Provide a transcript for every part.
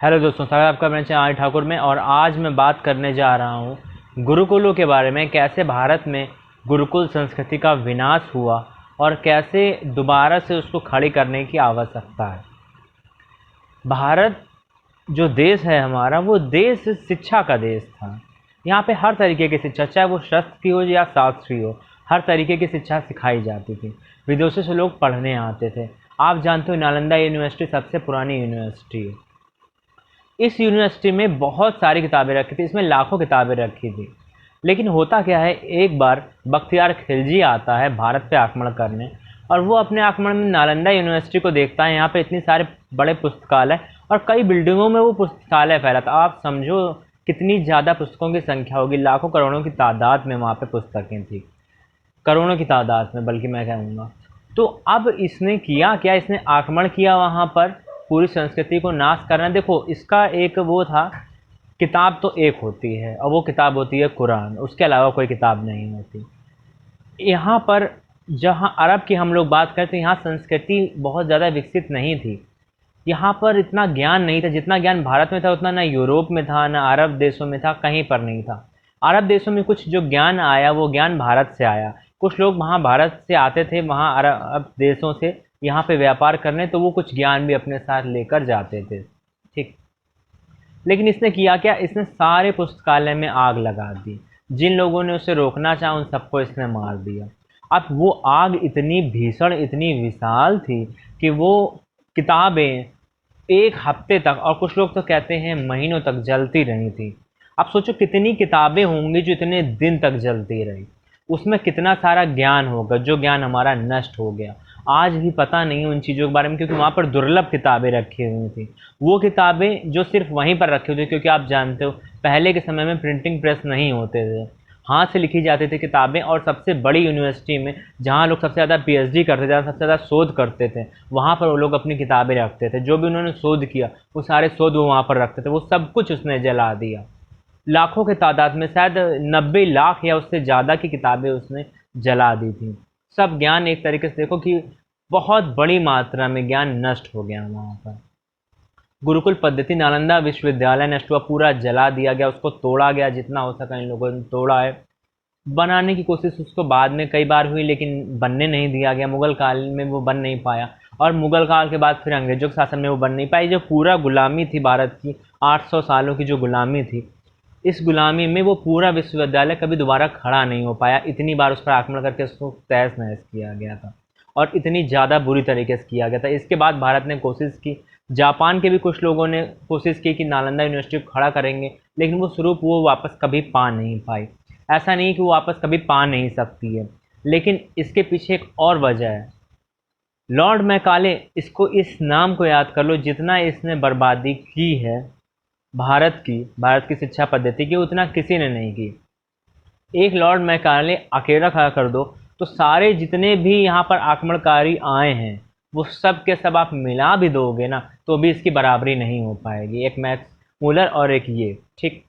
Hello दोस्तों, स्वागत है आपका मेरे चैनल आर्य ठाकुर में। और आज मैं बात करने जा रहा हूँ गुरुकुलों के बारे में। कैसे भारत में गुरुकुल संस्कृति का विनाश हुआ और कैसे दोबारा से उसको खड़ी करने की आवश्यकता है। भारत जो देश है हमारा, वो देश शिक्षा का देश था। यहाँ पे हर तरीके की शिक्षा, चाहे वो शस्त्र की हो या शास्त्रीय हो, हर तरीके की शिक्षा सिखाई जाती थी। विदेशों से लोग पढ़ने आते थे। आप जानते हो नालंदा यूनिवर्सिटी सबसे पुरानी यूनिवर्सिटी है। इस यूनिवर्सिटी में बहुत सारी किताबें रखी थी, इसमें लाखों किताबें रखी थी। लेकिन होता क्या है, एक बार बख्तियार खिलजी आता है भारत पे आक्रमण करने, और वो अपने आक्रमण में नालंदा यूनिवर्सिटी को देखता है। यहाँ पे इतने सारे बड़े पुस्तकालय और कई बिल्डिंगों में वो पुस्तकालय फैला था। आप समझो कितनी ज़्यादा पुस्तकों की संख्या होगी, लाखों करोड़ों की तादाद में वहाँ पे पुस्तकें थी, करोड़ों की तादाद में बल्कि मैं कहूँगा। तो अब इसने किया क्या, इसने आक्रमण किया वहाँ पर, पूरी संस्कृति को नाश करना। देखो, इसका एक वो था, किताब तो एक होती है और वो किताब होती है कुरान, उसके अलावा कोई किताब नहीं होती। यहाँ पर जहाँ अरब की हम लोग बात करते हैं, यहाँ संस्कृति बहुत ज़्यादा विकसित नहीं थी। यहाँ पर इतना ज्ञान नहीं था, जितना ज्ञान भारत में था उतना ना यूरोप में था, ना अरब देशों में था, कहीं पर नहीं था। अरब देशों में कुछ जो ज्ञान आया वो ज्ञान भारत से आया। कुछ लोग वहाँ भारत से आते थे, वहाँ अरब देशों से यहाँ पे व्यापार करने, तो वो कुछ ज्ञान भी अपने साथ लेकर जाते थे। ठीक। लेकिन इसने किया क्या, इसने सारे पुस्तकालय में आग लगा दी। जिन लोगों ने उसे रोकना चाहा उन सबको इसने मार दिया। अब वो आग इतनी भीषण, इतनी विशाल थी कि वो किताबें एक हफ्ते तक, और कुछ लोग तो कहते हैं महीनों तक जलती रही थी। अब सोचो कितनी किताबें होंगी जो इतने दिन तक जलती रही। उसमें कितना सारा ज्ञान होगा, जो ज्ञान हमारा नष्ट हो गया। आज भी पता नहीं उन चीज़ों के बारे में, क्योंकि वहाँ पर दुर्लभ किताबें रखी हुई थी। वो किताबें जो सिर्फ वहीं पर रखी हुई थी, क्योंकि आप जानते हो पहले के समय में प्रिंटिंग प्रेस नहीं होते थे, हाथ से लिखी जाती थी किताबें। और सबसे बड़ी यूनिवर्सिटी में जहाँ लोग सबसे ज़्यादा पीएचडी करते थे, जहाँ सबसे ज़्यादा शोध करते थे, वहाँ पर वो लोग अपनी किताबें रखते थे। जो भी उन्होंने शोध किया वो सारे शोध वो वहाँ पर रखते थे। वो सब कुछ उसने जला दिया। लाखों के तादाद में, शायद 90 लाख या उससे ज़्यादा की किताबें उसने जला दी थी। सब ज्ञान एक तरीके से देखो कि बहुत बड़ी मात्रा में ज्ञान नष्ट हो गया वहाँ पर। गुरुकुल पद्धति, नालंदा विश्वविद्यालय नष्ट हुआ, पूरा जला दिया गया, उसको तोड़ा गया, जितना हो सका इन लोगों ने तोड़ा है। बनाने की कोशिश उसको बाद में कई बार हुई, लेकिन बनने नहीं दिया गया। मुगल काल में वो बन नहीं पाया, और मुगल काल के बाद फिर अंग्रेजों के शासन में वो बन नहीं पाई। जो पूरा गुलामी थी भारत की, 800 सालों की जो गुलामी थी, इस गुलामी में वो पूरा विश्वविद्यालय कभी दोबारा खड़ा नहीं हो पाया। इतनी बार उस पर आक्रमण करके उसको तहस नहस किया गया था, और इतनी ज़्यादा बुरी तरीके से किया गया था। इसके बाद भारत ने कोशिश की, जापान के भी कुछ लोगों ने कोशिश की कि नालंदा यूनिवर्सिटी को खड़ा करेंगे, लेकिन वो स्वरूप वो वापस कभी पा नहीं पाई। ऐसा नहीं कि वो वापस कभी पा नहीं सकती है, लेकिन इसके पीछे एक और वजह है। लॉर्ड मैकाले, इसको, इस नाम को याद कर लो, जितना इसने बर्बादी की है भारत की शिक्षा पद्धति की, उतना किसी ने नहीं की। एक लॉर्ड मैकाले अकेला खड़ा कर दो तो सारे जितने भी यहाँ पर आक्रमणकारी आए हैं, वो सब के सब आप मिला भी दोगे ना, तो भी इसकी बराबरी नहीं हो पाएगी। एक मैक्स मुलर और एक ये। ठीक।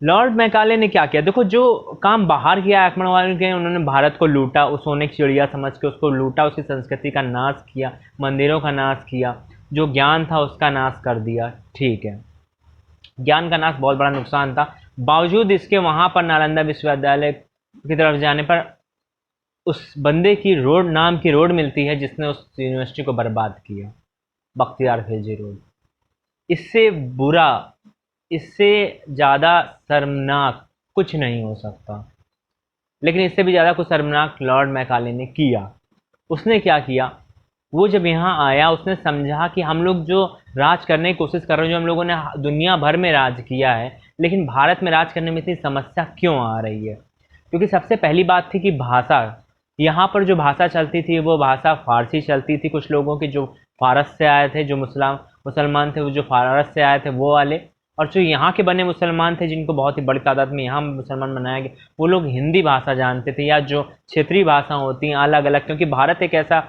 लॉर्ड मैकाले ने क्या किया, देखो, जो काम बाहर किया आक्रमण वालों के, उन्होंने भारत को लूटा, उस सोने की चिड़िया समझ के उसको लूटा, उसकी संस्कृति का नाश किया, मंदिरों का नाश किया, जो ज्ञान था उसका नाश कर दिया। ठीक है, ज्ञान का नाश बहुत बड़ा नुकसान था। बावजूद इसके वहाँ पर नालंदा विश्वविद्यालय की तरफ जाने पर उस बंदे की रोड, नाम की रोड मिलती है जिसने उस यूनिवर्सिटी को बर्बाद किया, बख्तियार खिलजी रोड। इससे बुरा, इससे ज़्यादा शर्मनाक कुछ नहीं हो सकता। लेकिन इससे भी ज़्यादा कुछ शर्मनाक लॉर्ड मैकाले ने किया। उसने क्या किया, वो जब यहाँ आया उसने समझा कि हम लोग जो राज करने की कोशिश कर रहे हैं, जो हम लोगों ने दुनिया भर में राज किया है, लेकिन भारत में राज करने में इतनी समस्या क्यों आ रही है। क्योंकि सबसे पहली बात थी कि भाषा। यहाँ पर जो भाषा चलती थी वो भाषा फ़ारसी चलती थी। कुछ लोगों के जो फ़ारस से आए थे, जो मुसलमान थे, वो जो फ़ारस से आए थे वो वाले, और जो यहाँ के बने मुसलमान थे, जिनको बहुत ही बड़ी तादाद में यहाँ मुसलमान बनाया गया, वो लोग हिंदी भाषा जानते थे, या जो क्षेत्रीय भाषा होती हैं अलग अलग। क्योंकि भारत एक ऐसा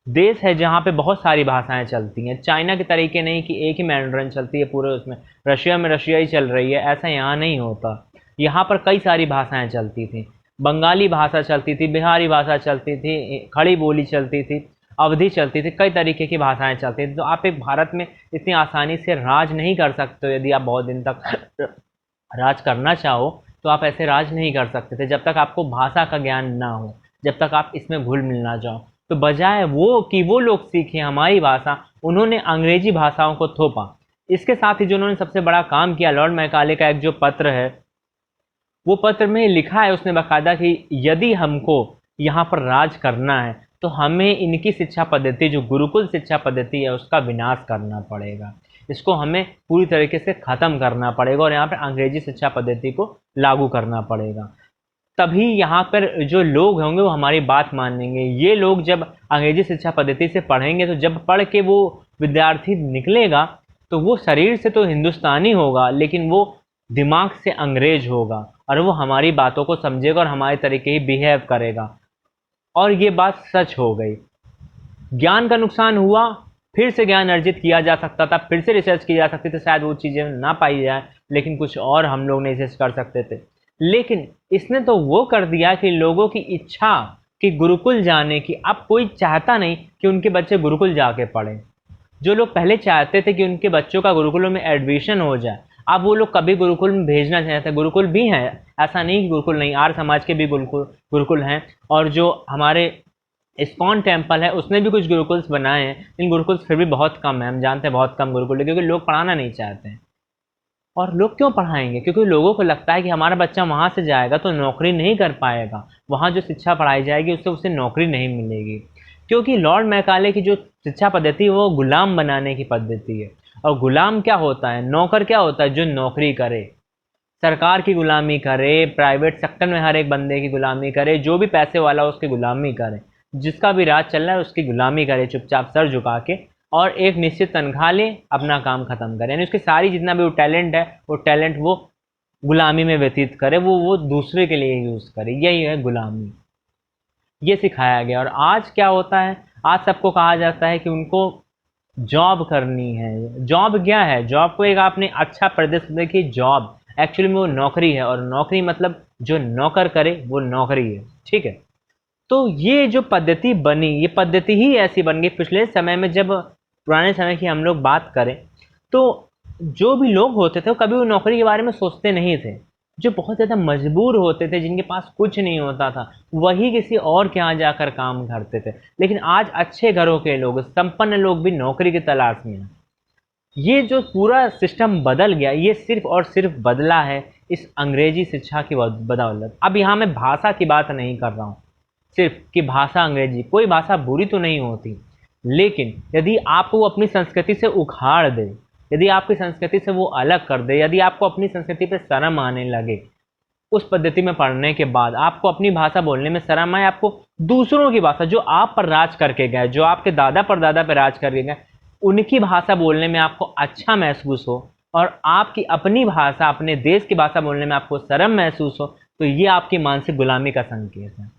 देश है जहाँ पे बहुत सारी भाषाएं चलती हैं। चाइना के तरीके नहीं कि एक ही मैंड्रिन चलती है पूरे उसमें, रशिया में रशियाई चल रही है, ऐसा यहाँ नहीं होता। यहाँ पर कई सारी भाषाएं चलती थी। बंगाली भाषा चलती थी, बिहारी भाषा चलती थी, खड़ी बोली चलती थी, अवधि चलती थी, कई तरीके की भाषाएं चलती थी। तो आप एक भारत में इतनी आसानी से राज नहीं कर सकते हो। यदि आप बहुत दिन तक राज करना चाहो तो आप ऐसे राज नहीं कर सकते थे जब तक आपको भाषा का ज्ञान ना हो, जब तक आप इसमें घुल मिल ना जाओ। तो बजाय वो कि वो लोग सीखें हमारी भाषा, उन्होंने अंग्रेजी भाषाओं को थोपा। इसके साथ ही जो उन्होंने सबसे बड़ा काम किया, लॉर्ड मैकाले का एक जो पत्र है, वो पत्र में लिखा है उसने बाकायदा कि यदि हमको यहाँ पर राज करना है तो हमें इनकी शिक्षा पद्धति, जो गुरुकुल शिक्षा पद्धति है, उसका विनाश करना पड़ेगा। इसको हमें पूरी तरीके से ख़त्म करना पड़ेगा और यहाँ पर अंग्रेजी शिक्षा पद्धति को लागू करना पड़ेगा। तभी यहाँ पर जो लोग होंगे वो हमारी बात मानेंगे। ये लोग जब अंग्रेजी शिक्षा पद्धति से पढ़ेंगे तो जब पढ़ के वो विद्यार्थी निकलेगा तो वो शरीर से तो हिंदुस्तानी होगा लेकिन वो दिमाग से अंग्रेज होगा और वो हमारी बातों को समझेगा और हमारे तरीके ही बिहेव करेगा। और ये बात सच हो गई। ज्ञान का नुकसान हुआ, फिर से ज्ञान अर्जित किया जा सकता था, फिर से रिसर्च की जा सकती थी, शायद वो चीज़ें ना पाई जाए, लेकिन कुछ और हम लोग नहीं रिसर्च कर सकते थे। लेकिन इसने तो वो कर दिया कि लोगों की इच्छा कि गुरुकुल जाने की, अब कोई चाहता नहीं कि उनके बच्चे गुरुकुल जाके पढ़ें। जो लोग पहले चाहते थे कि उनके बच्चों का गुरुकुलों में एडमिशन हो जाए, अब वो लोग कभी गुरुकुल में भेजना चाहते हैं। गुरुकुल भी हैं, ऐसा नहीं कि गुरुकुल नहीं, आर्य समाज के भी गुरुकुल हैं, और जो हमारे इस्कॉन टेम्पल है उसने भी कुछ गुरुकुल्स बनाए हैं। इन गुरुकुल्स फिर भी बहुत कम है, हम जानते हैं बहुत कम गुरुकुल है, क्योंकि लोग पढ़ाना नहीं चाहते हैं। और लोग क्यों पढ़ाएंगे? क्योंकि लोगों को लगता है कि हमारा बच्चा वहाँ से जाएगा तो नौकरी नहीं कर पाएगा, वहाँ जो शिक्षा पढ़ाई जाएगी उससे उसे नौकरी नहीं मिलेगी। क्योंकि लॉर्ड मैकाले की जो शिक्षा पद्धति है वो गुलाम बनाने की पद्धति है। और गुलाम क्या होता है, नौकर क्या होता है? जो नौकरी करे, सरकार की गुलामी करे, प्राइवेट सेक्टर में हर एक बंदे की गुलामी करे, जो भी पैसे वाला हो उसकी गुलामी करे, जिसका भी राज चल रहा है उसकी गुलामी करे चुपचाप सर झुका के, और एक निश्चित तनख्वाह ले, अपना काम खत्म करे। यानी उसकी सारी जितना भी वो टैलेंट है वो टैलेंट वो गुलामी में व्यतीत करे, वो दूसरे के लिए यूज़ करे। यही है गुलामी, ये सिखाया गया। और आज क्या होता है, आज सबको कहा जाता है कि उनको जॉब करनी है। जॉब क्या है? जॉब को एक आपने अच्छा परिदृश्य देखिए, जॉब एक्चुअली में वो नौकरी है, और नौकरी मतलब जो नौकर करे वो नौकरी है, ठीक है। तो ये जो पद्धति बनी, ये पद्धति ही ऐसी बन गई पिछले समय में। जब पुराने समय की हम लोग बात करें तो जो भी लोग होते थे वो कभी वो नौकरी के बारे में सोचते नहीं थे। जो बहुत ज़्यादा मजबूर होते थे, जिनके पास कुछ नहीं होता था, वही किसी और के यहाँ जाकर काम करते थे। लेकिन आज अच्छे घरों के लोग, संपन्न लोग भी नौकरी की तलाश में हैं। ये जो पूरा सिस्टम बदल गया, ये सिर्फ और सिर्फ बदला है इस अंग्रेजी शिक्षा की बदौलत। अब यहाँ मैं भाषा की बात नहीं कर रहा हूँ सिर्फ कि भाषा अंग्रेजी, कोई भाषा बुरी तो नहीं होती, लेकिन यदि आपको अपनी संस्कृति से उखाड़ दे, यदि आपकी संस्कृति से वो अलग कर दे, यदि आपको अपनी संस्कृति पे शर्म आने लगे, उस पद्धति में पढ़ने के बाद आपको अपनी भाषा बोलने में शर्म आए, आपको दूसरों की भाषा, जो आप पर राज करके गए, जो आपके दादा परदादा पर राज करके गए, उनकी भाषा बोलने में आपको अच्छा महसूस हो, और आपकी अपनी भाषा, अपने देश की भाषा बोलने में आपको शर्म महसूस हो, तो ये आपकी मानसिक गुलामी का संकेत है।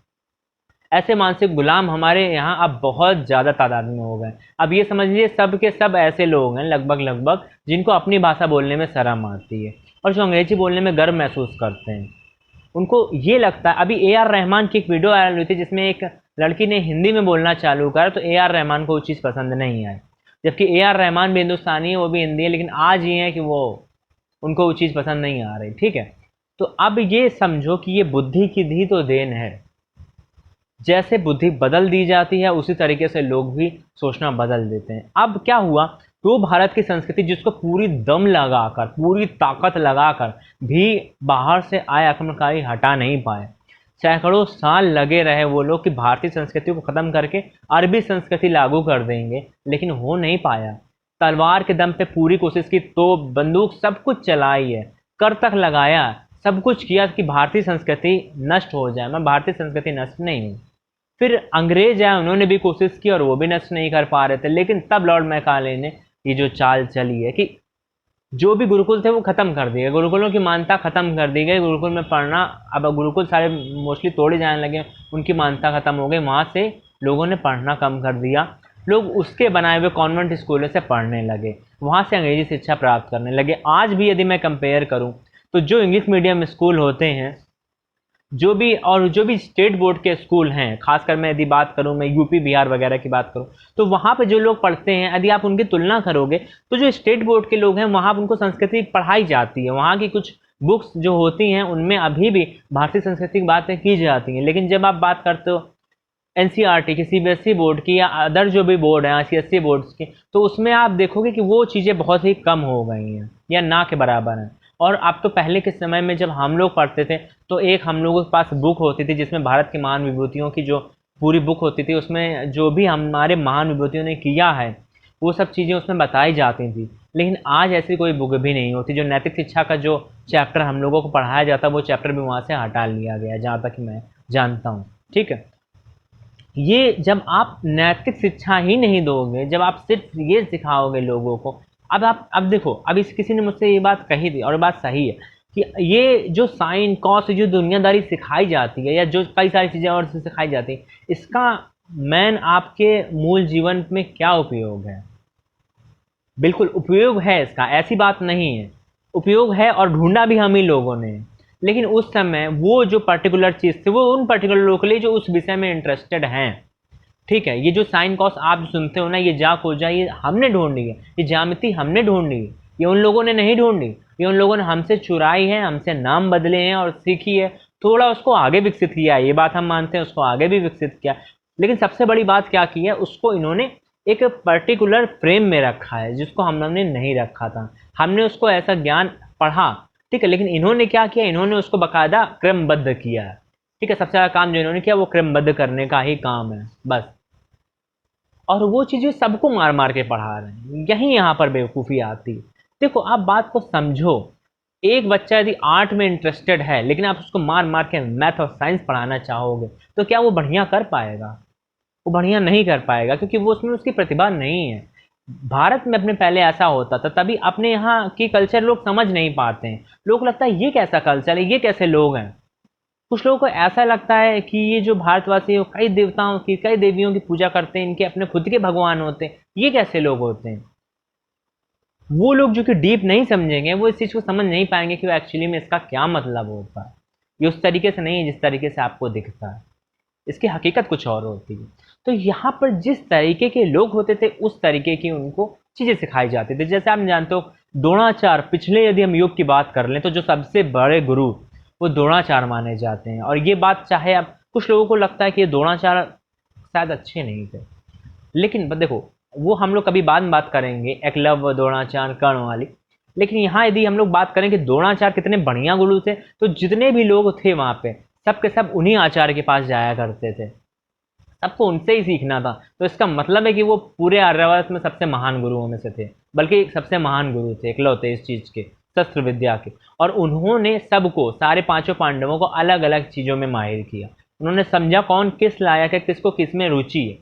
ऐसे मानसिक गुलाम हमारे यहाँ अब बहुत ज़्यादा तादाद में हो गए। अब ये समझ लीजिए सब के सब ऐसे लोग हैं लगभग जिनको अपनी भाषा बोलने में शर्म आती है, और जो अंग्रेजी बोलने में गर्व महसूस करते हैं। उनको ये लगता है, अभी ए.आर. रहमान की एक वीडियो वायरल हुई थी जिसमें एक लड़की ने हिंदी में बोलना चालू करा, तो ए.आर. रहमान को वो चीज़ पसंद नहीं आई। जबकि ए.आर. रहमान भी हिंदुस्तानी है, वो भी हिंदी है, लेकिन आज ये है कि वो उनको वो चीज़ पसंद नहीं आ रही, ठीक है। तो अब ये समझो कि ये बुद्धि की दी तो देन है। जैसे बुद्धि बदल दी जाती है उसी तरीके से लोग भी सोचना बदल देते हैं। अब क्या हुआ, तो भारत की संस्कृति जिसको पूरी दम लगाकर, पूरी ताकत लगाकर भी बाहर से आए आक्रमणकारी हटा नहीं पाए। सैकड़ों साल लगे रहे वो लोग कि भारतीय संस्कृति को ख़त्म करके अरबी संस्कृति लागू कर देंगे, लेकिन हो नहीं पाया। तलवार के दम पे पूरी कोशिश की, तोप बंदूक सब कुछ चलाई है, कर तक लगाया, सब कुछ किया कि भारतीय संस्कृति नष्ट हो जाए। मैं भारतीय संस्कृति नष्ट नहीं हूँ। फिर अंग्रेज आए, उन्होंने भी कोशिश की और वो भी नष्ट नहीं कर पा रहे थे। लेकिन तब लॉर्ड मैकाले ने ये जो चाल चली है कि जो भी गुरुकुल थे वो ख़त्म कर दिए, गुरुकुलों की मान्यता ख़त्म कर दी गई। गुरुकुल में पढ़ना, अब गुरुकुल सारे मोस्टली तोड़े जाने लगे, उनकी मान्यता ख़त्म हो गई, वहाँ से लोगों ने पढ़ना कम कर दिया। लोग उसके बनाए हुए कॉन्वेंट स्कूलों से पढ़ने लगे, वहाँ से अंग्रेजी शिक्षा प्राप्त करने लगे। आज भी यदि मैं कंपेयर करूँ तो जो इंग्लिश मीडियम स्कूल होते हैं जो भी स्टेट बोर्ड के स्कूल हैं, खासकर मैं यदि बात करूं, मैं यूपी बिहार वगैरह की बात करूं, तो वहाँ पे जो लोग पढ़ते हैं, यदि आप उनकी तुलना करोगे तो जो स्टेट बोर्ड के लोग हैं वहाँ उनको संस्कृति पढ़ाई जाती है। वहाँ की कुछ बुक्स जो होती हैं उनमें अभी भी भारतीय संस्कृति की बातें की जाती हैं। लेकिन जब आप बात करते हो एनसीईआरटी की, सीबीएसई बोर्ड की, या अदर जो भी बोर्ड है सीएससी बोर्ड्स की, तो उसमें आप देखोगे कि वो चीज़ें बहुत ही कम हो गई हैं या ना के बराबर हैं। और अब तो पहले के समय में जब हम लोग पढ़ते थे तो एक हम लोगों के पास बुक होती थी जिसमें भारत की महान विभूतियों की जो पूरी बुक होती थी, उसमें जो भी हमारे महान विभूतियों ने किया है वो सब चीज़ें उसमें बताई जाती थी। लेकिन आज ऐसी कोई बुक भी नहीं होती। जो नैतिक शिक्षा का जो चैप्टर हम लोगों को पढ़ाया जाता वो चैप्टर भी वहाँ से हटा लिया गया, जहाँ तक मैं जानता हूँ। ठीक है, ये जब आप नैतिक शिक्षा ही नहीं दोगे, जब आप सिर्फ ये सिखाओगे लोगों को, अब देखो, अब इस किसी ने मुझसे ये बात कही थी और बात सही है कि ये जो साइन कॉस जो दुनियादारी सिखाई जाती है या जो कई सारी चीज़ें और सिखाई जाती है, इसका मैन आपके मूल जीवन में क्या उपयोग है? बिल्कुल उपयोग है इसका, ऐसी बात नहीं है, उपयोग है और ढूंढा भी हम ही लोगों ने। लेकिन उस समय वो जो पर्टिकुलर चीज़ थी वो उन पर्टिकुलर लोगों के लिए जो उस विषय में इंटरेस्टेड हैं। ठीक है, ये जो साइन कॉस आप सुनते हो ना, ये जा कोजा, ये हमने ढूंढी है, ये ज्यामिति हमने ढूंढी है, ये उन लोगों ने नहीं ढूंढी, ये उन लोगों ने हमसे चुराई है, हमसे नाम बदले हैं और सीखी है, थोड़ा उसको आगे विकसित किया है, ये बात हम मानते हैं, उसको आगे भी विकसित किया। लेकिन सबसे बड़ी बात क्या की है, उसको इन्होंने एक पर्टिकुलर फ्रेम में रखा है जिसको हमने नहीं रखा था। हमने उसको ऐसा ज्ञान पढ़ा, ठीक है, लेकिन इन्होंने क्या किया, इन्होंने उसको बाकायदा क्रमबद्ध किया है। ठीक है, सबसे ज़्यादा काम जो इन्होंने किया वो क्रमबद्ध करने का ही काम है बस। और वो चीज़ें सबको मार मार के पढ़ा रहे हैं, यही यहाँ पर बेवकूफ़ी आती है। देखो, आप बात को समझो, एक बच्चा यदि आर्ट में इंटरेस्टेड है लेकिन आप उसको मार मार के मैथ और साइंस पढ़ाना चाहोगे तो क्या वो बढ़िया कर पाएगा? वो बढ़िया नहीं कर पाएगा, क्योंकि वो उसमें उसकी प्रतिभा नहीं है। भारत में अपने पहले ऐसा होता था, तभी अपने यहाँ की कल्चर लोग समझ नहीं पाते हैं। लोग लगता है ये कैसा कल्चर है, ये कैसे लोग हैं। कुछ लोगों को ऐसा लगता है कि ये जो भारतवासी हैं, कई देवताओं की, कई देवियों की पूजा करते हैं, इनके अपने खुद के भगवान होते हैं, ये कैसे लोग होते हैं। वो लोग जो कि डीप नहीं समझेंगे, वो इस चीज़ को समझ नहीं पाएंगे कि वो एक्चुअली में इसका क्या मतलब होता है। ये उस तरीके से नहीं है जिस तरीके से आपको दिखता है, इसकी हकीकत कुछ और होती है। तो यहाँ पर जिस तरीके के लोग होते थे उस तरीके की उनको चीज़ें सिखाई जाती थी। जैसे आप जानते हो द्रोणाचार्य, पिछले यदि हम युग की बात कर लें तो जो सबसे बड़े गुरु वो द्रोणाचार्य माने जाते हैं। और ये बात चाहे अब कुछ लोगों को लगता है कि ये द्रोणाचार्य शायद अच्छे नहीं थे, लेकिन देखो वो हम लोग कभी बाद में बात करेंगे, एकलव्य, द्रोणाचार्य, कर्ण वाली। लेकिन यहाँ यदि हम लोग बात करें कि द्रोणाचार्य कितने बढ़िया गुरु थे, तो जितने भी लोग थे वहाँ पे सब के सब उन्हीं आचार्य के पास जाया करते थे, सबको उनसे ही सीखना था। तो इसका मतलब है कि वो पूरे आर्यावर्त में सबसे महान गुरुओं में से थे, बल्कि सबसे महान गुरु थे, इकलौते इस चीज़ के, शस्त्र विद्या के। और उन्होंने सबको, सारे पांचों पांडवों को अलग अलग चीज़ों में माहिर किया। उन्होंने समझा कौन किस लायक है, किसको किस में रुचि है।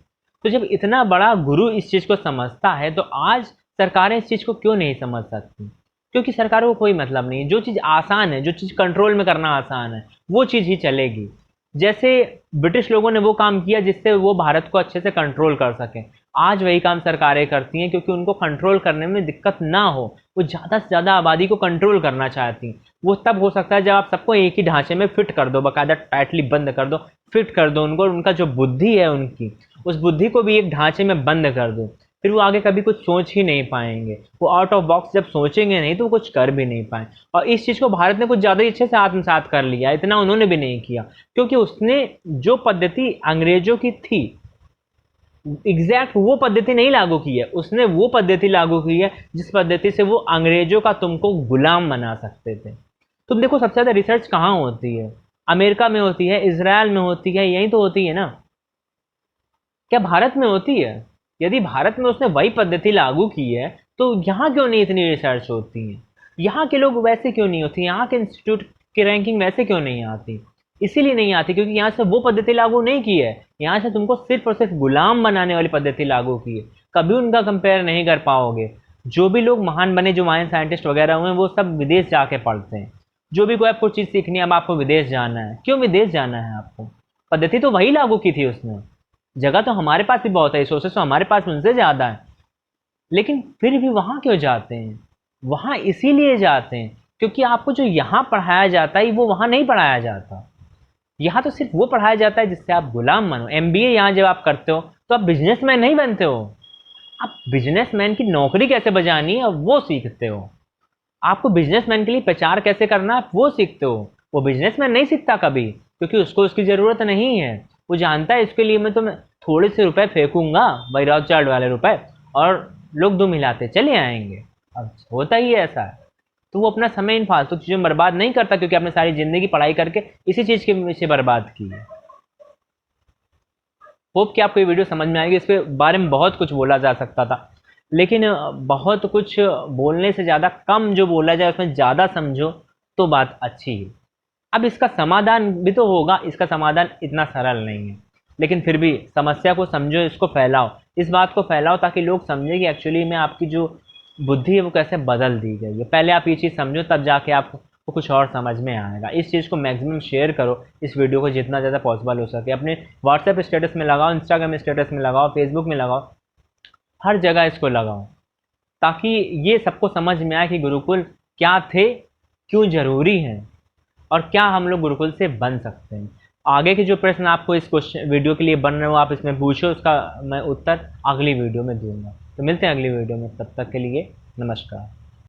तो जब इतना बड़ा गुरु इस चीज़ को समझता है तो आज सरकारें इस चीज़ को क्यों नहीं समझ सकती? क्योंकि सरकारों को कोई मतलब नहीं है। जो चीज़ आसान है, जो चीज़ कंट्रोल में करना आसान है, वो चीज़ ही चलेगी। जैसे ब्रिटिश लोगों ने वो काम किया जिससे वो भारत को अच्छे से कंट्रोल कर सकें, आज वही काम सरकारें करती हैं, क्योंकि उनको कंट्रोल करने में दिक्कत ना हो। वो ज़्यादा से ज़्यादा आबादी को कंट्रोल करना चाहती हैं। वो तब हो सकता है जब आप सबको एक ही ढांचे में फिट कर दो, बाकायदा टाइटली बंद कर दो, फिट कर दो उनको, उनका जो बुद्धि है उनकी, उस बुद्धि को भी एक ढांचे में बंद कर दो। फिर वो आगे कभी कुछ सोच ही नहीं पाएंगे। वो आउट ऑफ बॉक्स जब सोचेंगे नहीं तो वो कुछ कर भी नहीं पाए। और इस चीज़ को भारत ने कुछ ज़्यादा ही अच्छे से आत्मसात कर लिया, इतना उन्होंने भी नहीं किया, क्योंकि उसने जो पद्धति अंग्रेजों की थी एग्जैक्ट वो पद्धति नहीं लागू की है। उसने वो पद्धति लागू की है जिस पद्धति से वो अंग्रेजों का तुमको गुलाम बना सकते थे। तुम देखो सबसे ज़्यादा रिसर्च कहाँ होती है? अमेरिका में होती है, इसराइल में होती है, यही तो होती है ना। क्या भारत में होती है? यदि भारत में उसने वही पद्धति लागू की है तो यहाँ क्यों नहीं इतनी रिसर्च होती है? यहाँ के लोग वैसे क्यों नहीं होती? यहाँ के इंस्टीट्यूट की रैंकिंग वैसे क्यों नहीं आती? इसीलिए नहीं आती क्योंकि यहाँ से वो पद्धति लागू नहीं की है। यहाँ से तुमको सिर्फ और सिर्फ गुलाम बनाने वाली पद्धति लागू की है। कभी उनका कंपेयर नहीं कर पाओगे। जो भी लोग महान बने, जो महान साइंटिस्ट वगैरह हुए, वो सब विदेश जाके पढ़ते हैं। जो भी कोई आपको चीज़ सीखनी है, अब आपको विदेश जाना है, क्यों विदेश जाना है आपको? पद्धति तो वही लागू की थी उसने। जगह तो हमारे पास भी बहुत है, रिसोर्सेस तो हमारे पास उनसे ज़्यादा है, लेकिन फिर भी वहाँ क्यों जाते हैं? वहाँ इसीलिए जाते हैं क्योंकि आपको जो यहाँ पढ़ाया जाता है वो वहाँ नहीं पढ़ाया जाता। यहाँ तो सिर्फ वो पढ़ाया जाता है जिससे आप गुलाम बनो। एमबीए यहाँ जब आप करते हो तो आप बिजनेसमैन नहीं बनते हो, आप बिजनेसमैन की नौकरी कैसे बजानी है वो सीखते हो। आपको बिजनेसमैन के लिए प्रचार कैसे करना आप वो सीखते हो। वो बिजनेसमैन नहीं सीखता कभी, क्योंकि उसको उसकी ज़रूरत नहीं है। वो जानता है इसके लिए मैं थोड़े से रुपए फेंकूंगा, भाई रॉथस्चाइल्ड वाले रुपए, और लोग दुम हिलाते चले आएंगे। अब होता ही है ऐसा। तो वो अपना समय इन फालतू चीज़ों में बर्बाद नहीं करता, क्योंकि आपने सारी ज़िंदगी पढ़ाई करके इसी चीज़ के पीछे बर्बाद की है। होप कि आपको ये वीडियो समझ में आएगी। इसके बारे में बहुत कुछ बोला जा सकता था, लेकिन बहुत कुछ बोलने से ज़्यादा कम जो बोला जाए उसमें ज़्यादा समझो तो बात अच्छी है। अब इसका समाधान भी तो होगा, इसका समाधान इतना सरल नहीं है, लेकिन फिर भी समस्या को समझो, इसको फैलाओ, इस बात को फैलाओ ताकि लोग समझें कि एक्चुअली में आपकी जो बुद्धि है वो कैसे बदल दी गई है। पहले आप ये चीज़ समझो, तब जाके आपको कुछ और समझ में आएगा। इस चीज़ को मैक्सिमम शेयर करो, इस वीडियो को जितना ज़्यादा पॉसिबल हो सके। अपने व्हाट्सएप स्टेटस में लगाओ, इंस्टाग्राम स्टेटस में लगाओ, फेसबुक में लगाओ, हर जगह इसको लगाओ, ताकि ये सबको समझ में आए कि गुरुकुल क्या थे, क्यों ज़रूरी हैं, और क्या हम लोग गुरुकुल से बन सकते हैं। आगे के जो प्रश्न आपको इस क्वेश्चन वीडियो के लिए बन रहे हो आप इसमें पूछो, उसका मैं उत्तर अगली वीडियो में दूंगा। तो मिलते हैं अगली वीडियो में, तब तक के लिए नमस्कार।